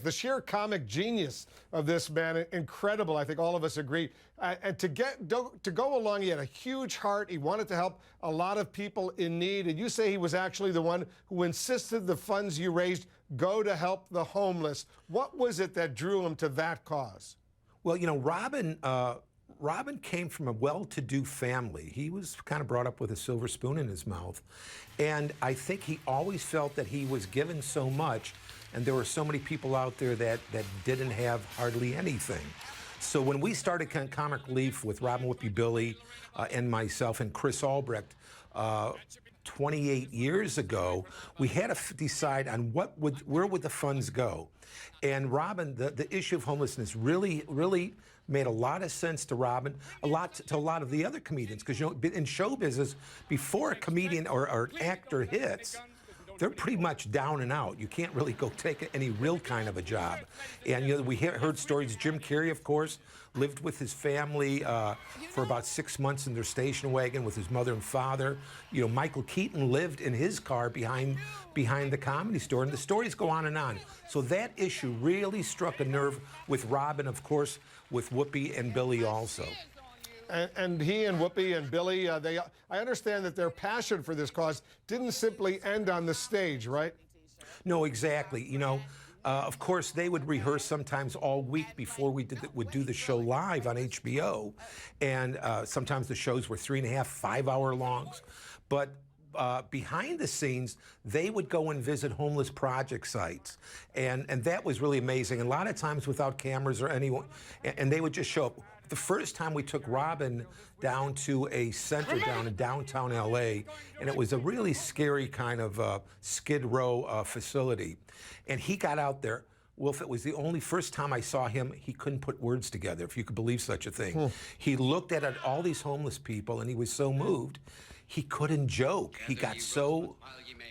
The sheer comic genius of this man, incredible. I think all of us agree. And to go along, he had a huge heart. He wanted to help a lot of people in need. And you say he was actually the one who insisted the funds you raised go to help the homeless. What was it that drew him to that cause? Well, Robin came from a well-to-do family. He was kind of brought up with a silver spoon in his mouth. And I think he always felt that he was given so much, and there were so many people out there that didn't have hardly anything. So when we started Comic Relief with Robin, Whoopi, Billy, and myself and Chris Albrecht, 28 years ago, we had to decide on where would the funds go. And Robin, the issue of homelessness really made a lot of sense to Robin, to a lot of the other comedians, because in show business, before a comedian or an actor hits, they're pretty much down and out. You can't really go take any real kind of a job. And we heard stories. Jim Carrey, of course, lived with his family for about 6 months in their station wagon with his mother and father. Michael Keaton lived in his car behind the Comedy Store, and the stories go on and on. So that issue really struck a nerve with Robin, of course, with Whoopi and Billy also. And he and Whoopi and Billy, I understand that their passion for this cause didn't simply end on the stage, right? No, exactly. Of course, they would rehearse sometimes all week before we would do the show live on HBO. And sometimes the shows were 3.5, 5 hour longs. But behind the scenes, they would go and visit homeless project sites. And that was really amazing. And a lot of times without cameras or anyone, and they would just show up. The first time we took Robin down to a center down in downtown LA, and it was a really scary kind of Skid Row facility. And he got out there. Wolf, it was the only first time I saw him, he couldn't put words together, if you could believe such a thing. He looked at all these homeless people, and he was so moved, he couldn't joke. He got so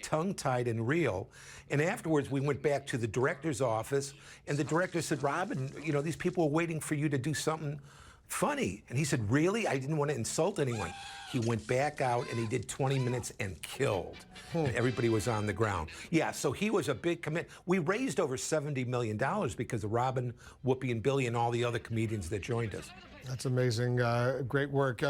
tongue-tied and real. And afterwards, we went back to the director's office, and the director said, Robin, these people are waiting for you to do something funny. And he said, really? I didn't want to insult anyone. He went back out and he did 20 minutes and killed. And everybody was on the ground. Yeah, so he was a big commit. We raised over $70 million because of Robin, Whoopi, and Billy and all the other comedians that joined us. That's amazing. Great work.